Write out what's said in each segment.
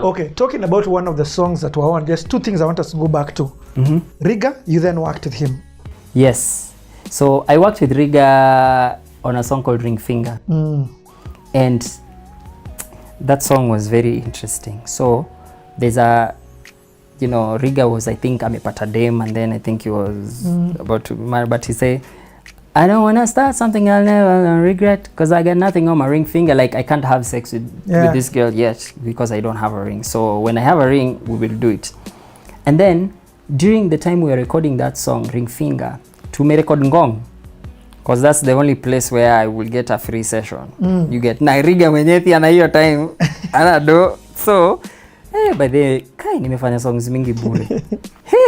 Okay, talking about one of the songs that were on, there's two things I want us to go back to. Riga, you then worked with him. Yes. So I worked with Riga on a song called Ring Finger. And that song was very interesting. So there's a, you know, Riga was, I think, amepata dem, and then I think he was about to marry, but he say, I don't want to start something I'll never regret because I got nothing on my ring finger. Like, I can't have sex with this girl yet because I don't have a ring. So when I have a ring, we will do it. And then during the time we were recording that song, Ring Finger, to me record Ngong, because that's the only place where I will get a free session. You get na Riga mwenyethi ana hiyo time anado. So by the kai nimefanya songs mingi bure.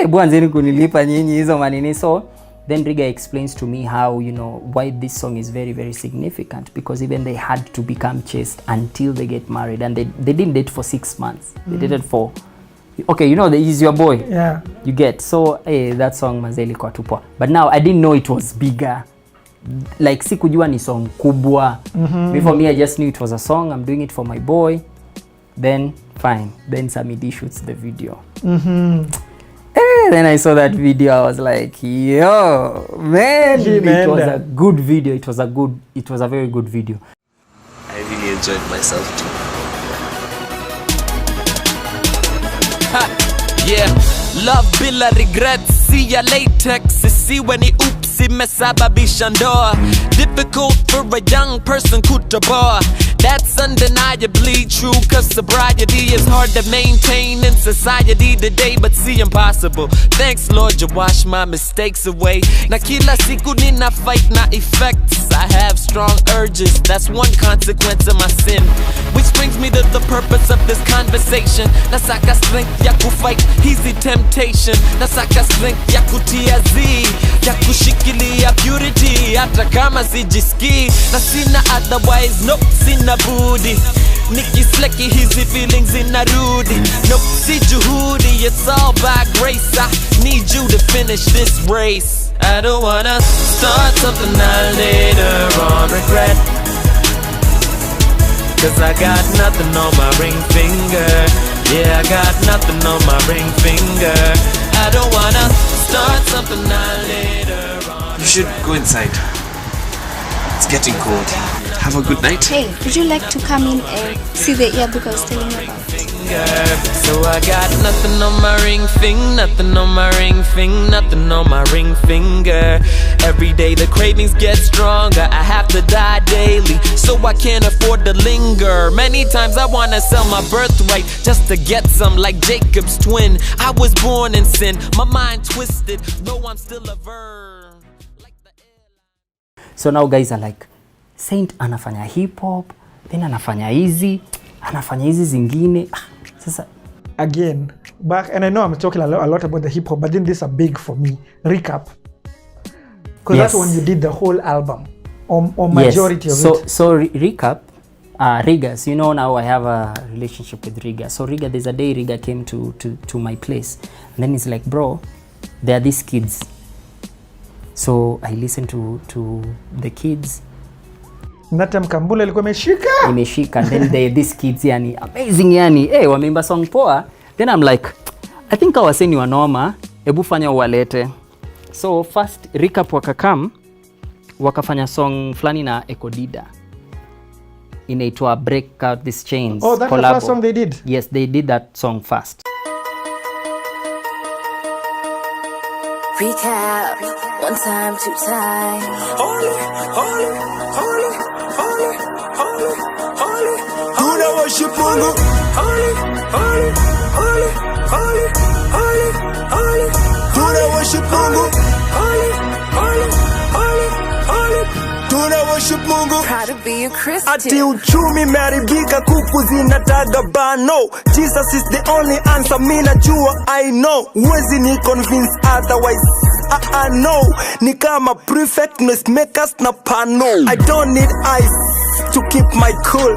Bwanzeni kunilipa nyinyi hizo manini. So then Riga explains to me how, you know, why this song is very, very significant, because even they had to become chaste until they get married, and they didn't date for 6 months. They dated for, okay, you know, he's your boy. Yeah. You get. So that song mazeli kwa tupo. But now I didn't know it was bigger. Like sikujua ni song kubwa. Before me, I just knew it was a song. I'm doing it for my boy. Then fine. Then Samidi shoots the video. Then I saw that video. I was like, yo, man, it was a good video. It was a very good video. I really enjoyed myself too. Yeah, love bila regrets. See ya latex. See when he oops, imesababisha ndoa. Difficult for a young person kutoboa. That's undeniably true, cause sobriety is hard to maintain in society today, but see impossible. Thanks Lord you wash my mistakes away. Na kila siku nina fight na effects. I have strong urges, that's one consequence of my sin. Which brings me to the purpose of this conversation. Nasaka strength ya kufight easy temptation. Nasaka strength ya kutia zi, ya kushikilia purity hata kama sijiski. Na sina otherwise, nope, sina budi. Nikisleki hizi feelings inarudi. Nope, si juhudi, it's all by grace. I need you to finish this race. I don't wanna start something I later on regret, cause I got nothing on my ring finger. Yeah, I got nothing on my ring finger. I don't wanna start something I later on. You should go inside. It's getting cold. Have a good night. Hey, would you like to come in and see the yearbook I was telling you about? So I got nothing on my ring finger, nothing on my ring finger, nothing on my ring finger. Every day the cravings get stronger. I have to die daily, so I can't afford to linger. Many times I wanna sell my birthright just to get some, like Jacob's twin. I was born in sin, my mind twisted, though I'm still a verb. So now guys are like, Saint anafanya hip hop, then anafanya hizi, anafanya hizi zingine. Sasa again, back, and I know I'm talking a lot about the hip hop, but then this is big for me. Recap. Because that's when you did the whole album, or majority of it. So recap, Riga. So you know now I have a relationship with Riga. So Riga, there's a day Riga came to my place, and then he's like, bro, there are these kids. So I listened to the kids. Nata mkambula ilikuwa imeshika. And then these kids yani amazing yani. Wameimba song poa. Then I'm like, I think hawaseni wanoma, hebu fanya uwalete. So first recap wakafanya song flani na Ekodida. Inaitwa Break Out These Chains. Oh, that's collabo. The first song they did? Yes, they did that song first. Recap, one time, two time. Holy, holy, holy, holy, holy, holy. Tuna worship Mungu. Holy, holy, holy, holy, holy, holy. Tuna worship Mungu. Holy, holy, holy, holy. Tuna worship Mungu. Proud to be a Christian. Ati uchumi meharibika, kuku zinataga bano. Jesus is the only answer, mi najua I know. Huwezi ni convince otherwise. I know. Ni kama prefect must make us na pano. I don't need ice to keep my cool.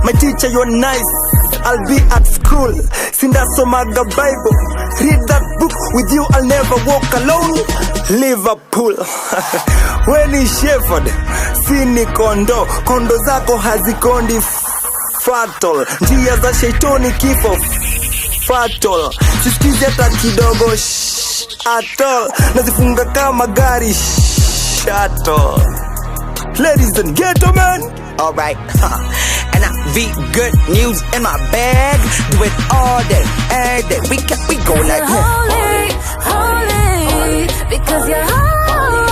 My teacher, you're nice, I'll be at school. Sinda somaga Bible, read that book. With you I'll never walk alone. Liverpool. When he shepherd, sini kondo zako hazikondi fatal. Njia za shaitani kifo fatal. Sisikizi hata kidogo atol. Nazifunga kama gari shuttle. Ladies and gentlemen, alright, and I be good news in my bag. Do it all day, every day. We go like holy, holy, because you're holy.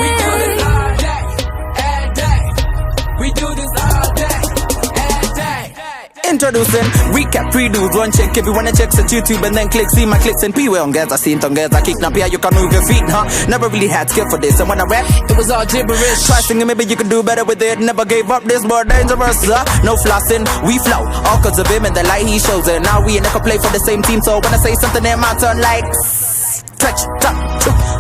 We do this all day, every day. We do this all day, every day. Introducing recap redos. One check if you wanna check at YouTube and then click see my clicks and P way ongeza synth ongeza kick na pia you can move your feet, huh? Never really had skill for this, and when I rap it was all gibberish. Try singing, maybe you could do better with it. Never gave up, this more dangerous, no flossing, we flow all cause of him and the light he shows it. Now we ain't never play for the same team, so when I say something in my turn like stretch top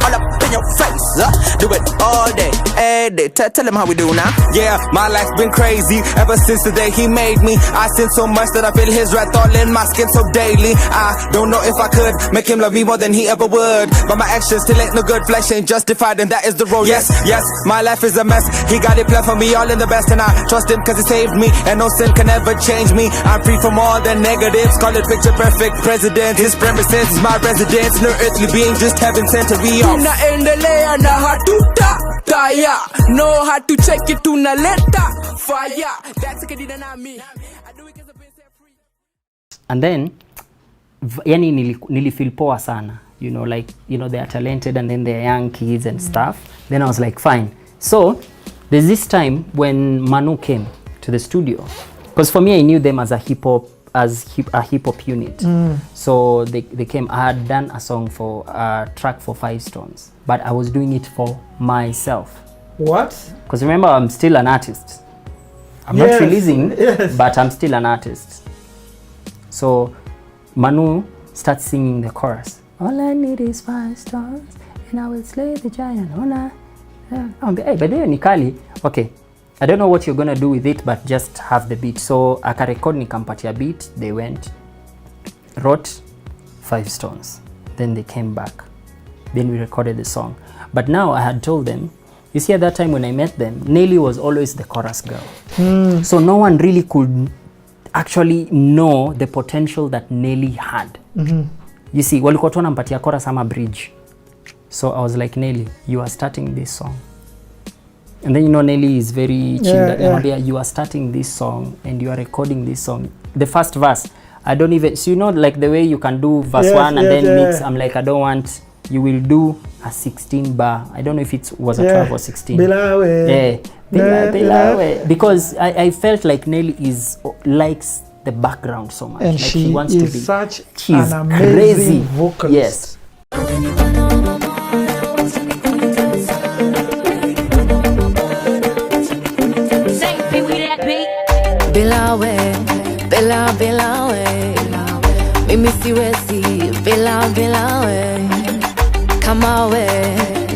all up in your face, do it all day, every day. Tell him how we do now. Yeah, my life's been crazy ever since the day he made me. I sin so much that I feel his wrath all in my skin so daily. I don't know if I could make him love me more than he ever would, but my actions still ain't no good. Flesh ain't justified and that is the road. Yes, my life is a mess. He got it planned for me, all in the best, and I trust him cause he saved me, and no sin can ever change me. I'm free from all the negatives, call it picture perfect president. His premises is my residence, no earthly being, just heaven sent to be off. Tunaendelea na hatutaya, no how to check it, tunaleta fire. That's kidina na me. And then yani nilifeel poa sana, you know, like, you know, they are talented and then they're young kids and stuff. Then I was like, fine. So there's this time when Manu came to the studio, because for me I knew them as a hip hop unit. So they came. I had done a song for a track for 5 Stones, but I was doing it for myself. What? Because remember, I'm still an artist. I'm not releasing, but I'm still an artist. So Manu starts singing the chorus. All I need is 5 stones and I will slay the giant. Hey, but then Nikali, okay, I don't know what you're gonna do with it, but just have the beat. So akarekod nikampatia beat, they went, wrote 5 stones. Then they came back. Then we recorded the song. But now I had told them, you see, at that time when I met them, Nelly was always the chorus girl. So no one really could actually know the potential that Nelly had. You see, walikuwa tu wanampatia chorus ama bridge. So I was like, Nelly, you are starting this song. And then, you know, Nelly is very chill. You are starting this song and you are recording this song. The first verse, I don't even, so you know, like the way you can do verse 1 and then mix, I'm like, I don't want, you will do a 16 bar. I don't know if it was a 12 or 16. Bilawe. Because I felt like Nelly likes the background so much. And like she wants is to be, such she's an amazing crazy vocalist. Yes. Bilawe, mimi siwezi, bilawe, kama we,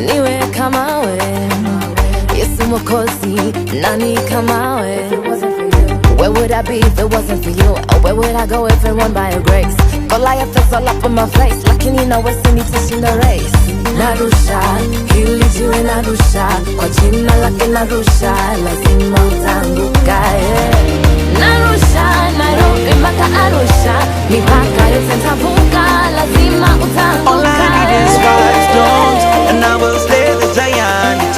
niwe kama we, Yesu Mwokozi, nani kama we. Where would I be if it wasn't for you? Or where would I go if it weren't by your grace? Goliath is all up on my face, lakini naweza nitashinda race. Narusha, hili jiwe narusha, kwa jina lake narusha, lazima utanguka. Narusha, Nairobi mpaka Arusha, mipaka yote nitavuka, lazima utanguka. All I need is 5 stones and I will slay the giant.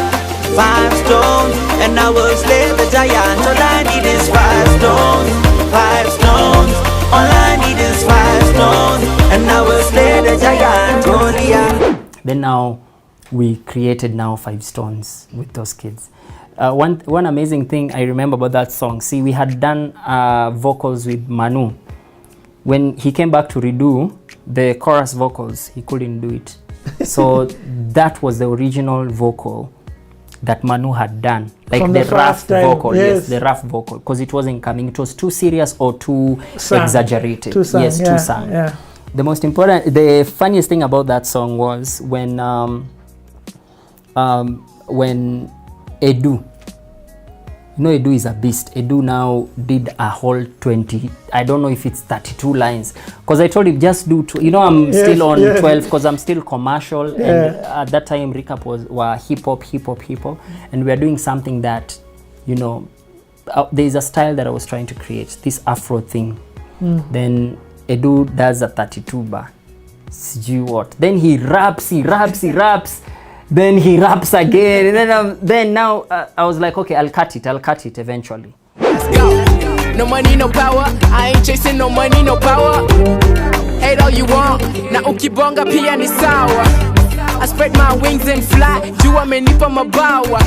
5 stones and I will slay the giant. All I need is 5 stones, 5 stones. All I need is 5 stones and I will slay the giant. Oh yeah. Then now we created now 5 stones with those kids. One amazing thing I remember about that song, see, we had done vocals with Manu. When he came back to redo the chorus vocals, he couldn't do it. So that was the original vocal that Manu had done, like from the rough vocal. Yes, the rough vocal, because it wasn't coming. It was too serious or too exaggerated. Too sung, too sung. Yeah. The most important, the funniest thing about that song was when Edu, you know, Edu is a beast. Edu now did a whole 20, I don't know if it's 32 lines, because I told him just do two. You know, I'm still on 12 because I'm still commercial, and at that time Recap were hip hop, and we are doing something that, you know, there's a style that I was trying to create, this Afro thing. then Edu does a 32 bar, sijui what, then he raps, then he raps again, and then now I was like, okay, I'll cut it eventually. Let's go. No money, no power. I ain't chasing no money, no power. Hate all you want. Na ukibonga pia ni sawa. I spread my wings and fly. You amenipa mabawa.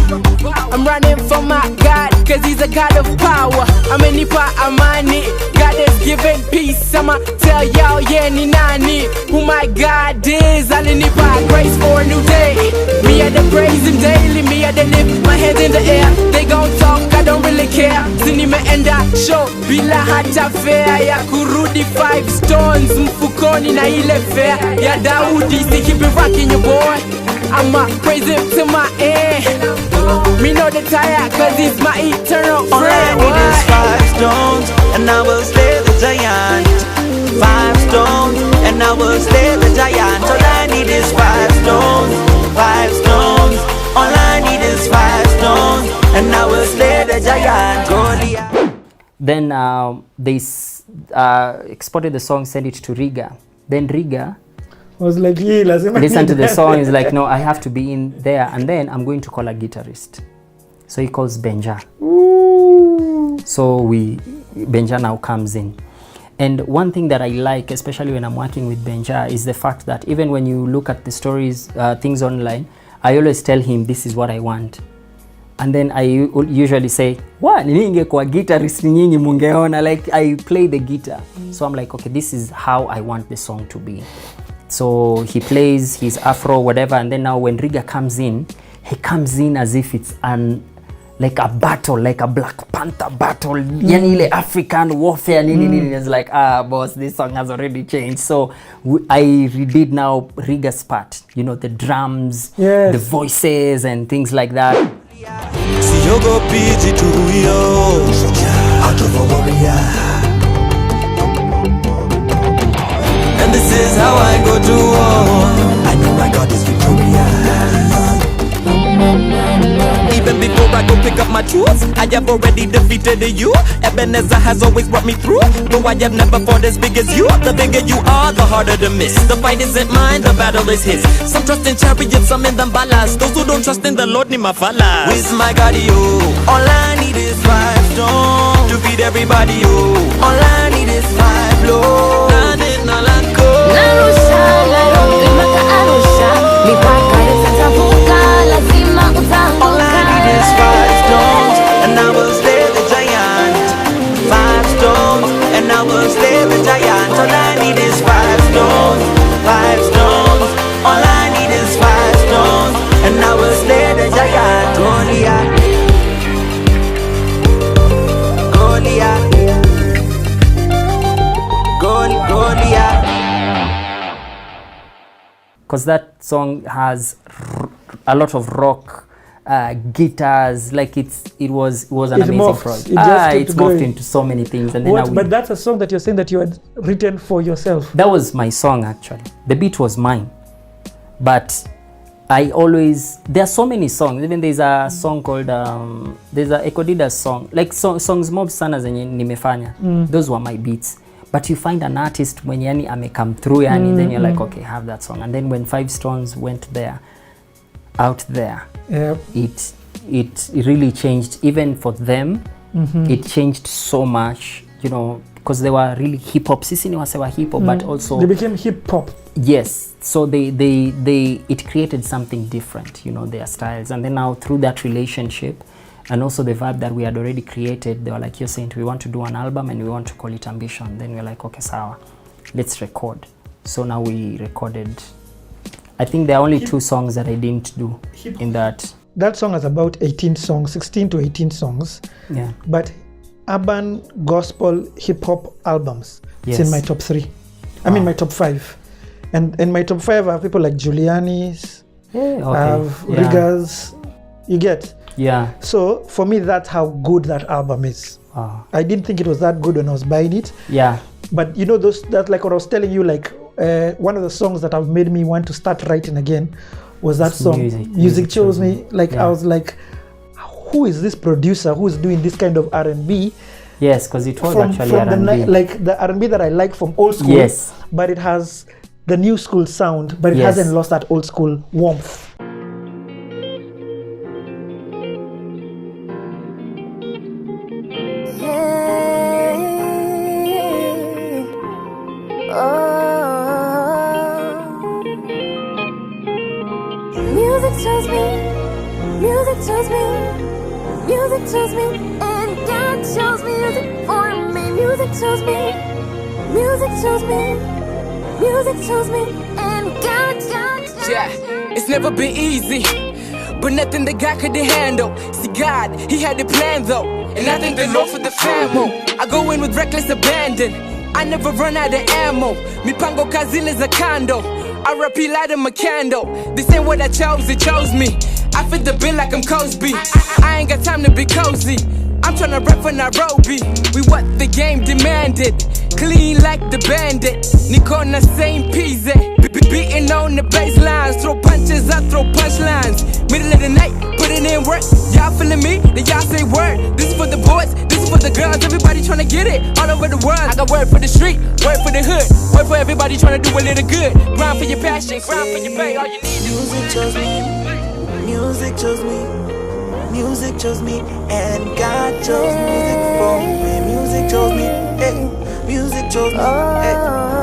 I'm running for my God, cause he's a God of power. Amenipa amani. God is giving peace. I'ma tell y'all, yeah, ni nani. Who my God is. Alinipa grace for a new day. Me at the praise him daily. Me at the lift my head in the air. They gon' talk, I don't really care. Nimeenda show bila hata fare ya kurudi 5 stones mfukoni na ile fare ya Daudi. See, keep it rocking your boy. I'ma praise him to my end. Me know the tire cause he's my eternal friend. All I need is 5 stones and I will slay the giant. 5 stones and I will slay the giant. All I need is 5 stones, 5 stones. All I need is 5 stones and I will slay the giant. Goliath. Then they exported the song, sent it to Riga. Then Riga was like, yeah, listen to the song, is like, no, I have to be in there, and then I'm going to call a guitarist. So he calls Benja. Ooh. So Benja now comes in. And one thing that I like, especially when I'm working with Benja, is the fact that even when you look at the stories, things online, I always tell him this is what I want. And then I usually say, what? Ningekuwa guitarist nyinyi mungeona, like I play the guitar. So I'm like, okay, this is how I want the song to be. So he plays his afro, whatever, and then now when Riga comes in, he comes in as if it's like a battle, like a Black Panther battle, yani ile African warfare, it's like, boss, this song has already changed. So I redid now Riga's part, you know, the drums, the voices and things like that. And this is how I go to war. I know my God is victorious. Even before I go pick up my tools, I have already defeated you. Ebenezer has always brought me through. Though I have never fought as big as you. The bigger you are, the harder to miss. The fight isn't mine, the battle is his. Some trust in chariots, some in them balas. Those who don't trust in the Lord need my falas. With my God, yo, all I need is 5 stones to feed everybody, yo. All I need is 5 loaves. Narusha, Nairobi mpaka Arusha, mipaka itavuka, lazima utavuka. All I need is 5 stones and I will slay the giant. 5 stones and I will slay the giant. All I need is 5 stones, 5 stones. All I need is 5 stones and I will slay the giant. Goliath, Goliath, Goliath. Because that song has a lot of rock, guitars, like it was an amazing project. It's morphed into so many things. And then but that's a song that you're saying that you had written for yourself. That was my song actually. The beat was mine, but there are so many songs. Even there's a song called there's a Ekodida's song, like songs mob sana zenye nimefanya. Those were my beats. But you find an artist when yani ame come through yani, then you're like, okay, have that song. And then when 5 Stones went out there, it really changed even for them. It changed so much, you know, because they were really hip hop. Sisi ni wasewa hip hop, but also they became hip hop. Yes, so it created something different, you know, their styles. And then now through that relationship, and also the vibe that we had already created, they were like, you're saying we want to do an album and we want to call it Ambition. Then we're like, okay, sawa, let's record. So now we recorded. I think there are only 2 songs that I didn't do in that. That song has about 18 songs, 16 to 18 songs. Yeah. But urban, gospel, hip hop albums, it's in my top 3. I mean, my top 5. And in my top 5 are people like Giuliani's, Riga's, you get? Yeah. So for me, that's how good that album is. I didn't think it was that good when I was buying it. Yeah. But you know, that's like what I was telling you, like one of the songs that have made me want to start writing again was that song. Music chose me. Like I was like, who is this producer who is doing this kind of R&B Yes, because it was actually from R&B. like the R&B that I like from old school. Yes. But it has the new school sound, but it hasn't lost that old school warmth. Music chose me, music chose me, music chose me, and God chose music for me. Music chose me, music chose me, music chose me, and God chose. Yeah, it's never been easy, but nothing that God couldn't handle. See, God, He had a plan though, and I thank the Lord for the family. I go in with reckless abandon, I never run out of ammo. Mipango kazile za kando, I repeat light of my candle. This ain't what I chose, it chose me. I fit the bill like I'm Cosby. I ain't got time to be cozy, I'm tryna rap for Nairobi. We what the game demanded, clean like the bandit. Nico on the same peasy, beating on the bass lines. Throw punches, I throw punchlines. Middle of the night, put it in work. Y'all feeling me? Then y'all say word. This is for the boys, this is for the girls. Everybody tryna get it all over the world. I got word for the street, word for the hood, word for everybody tryna do a little good. Grind for your passion, grind for your pay. All you need is music chose me, music chose me, music chose me, and God chose music for me. Music chose me, hey. Music chose me, hey.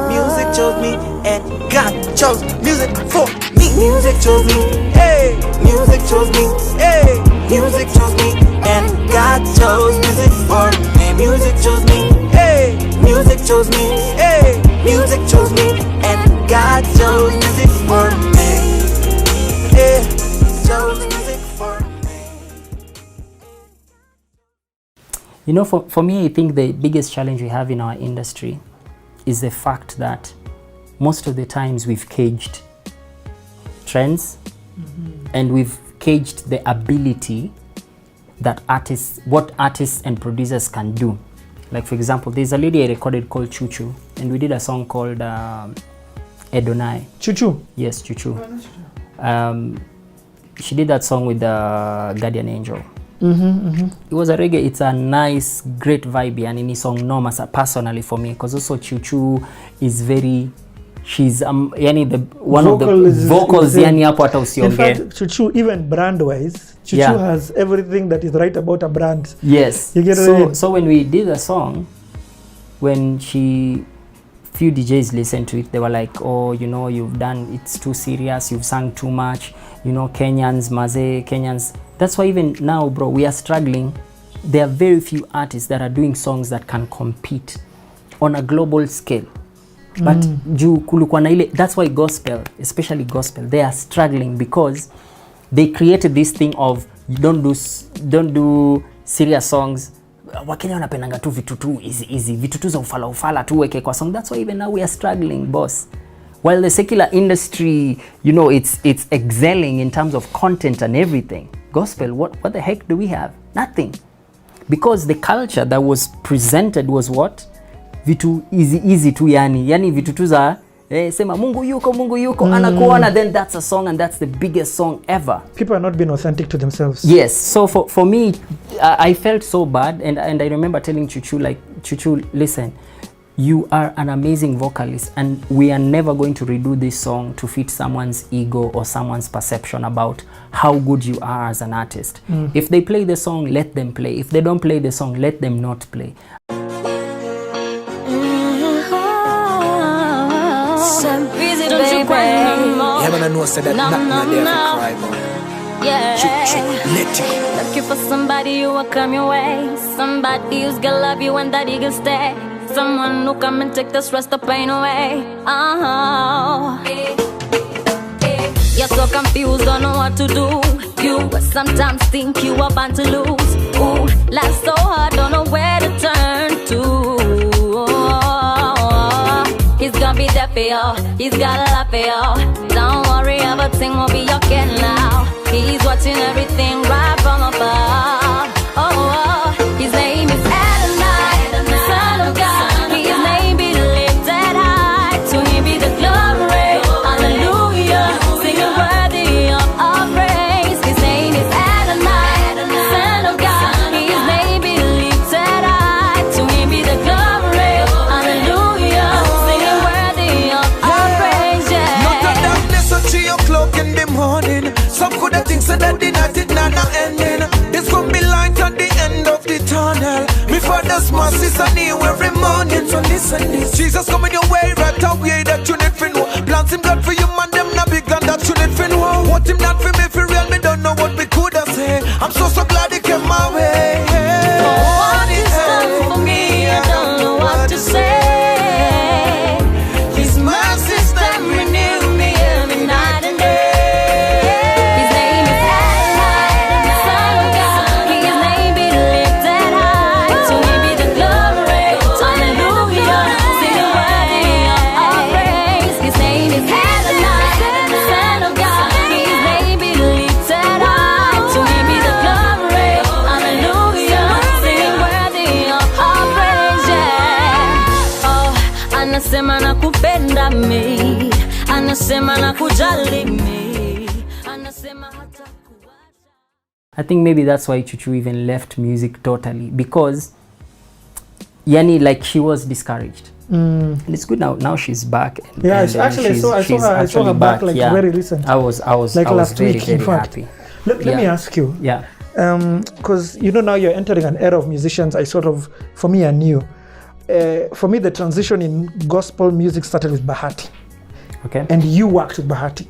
Music chose me, and God chose music for me. Music chose me, hey. Music chose me, hey. Music chose me, and God chose music for me. Music chose me, hey. Music chose me, hey. Music chose me, and God chose music for me. Hey, chose music for me. You know, for me, I think the biggest challenge we have in our industry is the fact that most of the times we've caged trends, and we've caged the ability that what artists and producers can do. Like, for example, there's a lady I recorded called Choo Choo, and we did a song called Adonai. Choo Choo? Yes, Choo Choo. She did that song with the Guardian Angel. It was a reggae. It's a nice, great vibe, and any song normal personally for me, because also Choo Choo is very, she's yani the one Vocal of the vocals yani hapo hata in usiongee. fact, Choo Choo, even brand wise, Choo Choo has everything that is right about a brand. Yes. You get what I mean? So when we did the song, when few DJs listened to it, they were like, oh, you know, it's too serious, you've sung too much, you know, Kenyans. That's why even now, bro, we are struggling. There are very few artists that are doing songs that can compete on a global scale. But that's why gospel, especially gospel, they are struggling because they created this thing of you don't do serious songs. Wakenya wanapendanga tu vitu tu easy vitu tu za ufala tu weke kwa song. That's why even now we are struggling, boss. While the secular industry, you know, it's excelling in terms of content and everything. Gospel, what the heck do we have? Nothing. Because the culture that was presented was what? Vitu easy tu yani vitu tu za sema Mungu yuko anakuona, then that's a song, and that's the biggest song ever. People are not being authentic to themselves. Yes. So for me, I felt so bad, and I remember telling Choo Choo, like, Choo Choo, listen, you are an amazing vocalist, and we are never going to redo this song to fit someone's ego or someone's perception about how good you are as an artist. If they play the song, let them play. If they don't play the song, let them not play. Yeah, man, I know said that nothing there for cry, man. Yeah. Looking for somebody who will come your way, somebody who's gonna love you and that you can stay, someone who come and take the stress, the pain away. You're so confused, don't know what to do. You sometimes think you are bound to lose. Ooh, life's so hard, don't know where to turn to. He's gonna be there for you, he's got a lot for you. Don't worry, everything will be okay now. He's watching everything right from above. His name is Adonai, Son of God. His name be lifted high, to him be the glory. Hallelujah, singing worthy of our praise. His name is Adonai, Son of God. His name be lifted high, that the night it not ending. This could be light at the end of the tunnel. Me father's mass is new every morning. So listen this, Jesus coming your way right away. That you need for know. Plans him God for you man, them not big and that you need for know. What him not for me for real, me don't know what we could have say. I'm so glad he came my way. What he's done for me, I don't know what to say. His mercies them renew me every night and day. His name is Adonai, the Son of God. His name be lifted high. To him be the glory. Hallelujah. Sing the worthy of our praise. His name is Adonai, the Son of God. His name be lifted high. To him be the glory. Hallelujah. Sing worthy of our praise. Yeah. Oh, anasema nakupenda mi, anasema nakujali mi, anasema hata kuacha. I think maybe that's why Chuchu even left music totally, because yani like she was discouraged. And it's good now she's back. Yeah, and actually I saw actually her back like very recent. I was like last very, week, very in fact. happy. Let me ask you. Yeah. Because now you're entering an era of musicians for me are new. For me the transition in gospel music started with Bahati. Okay. And you worked with Bahati.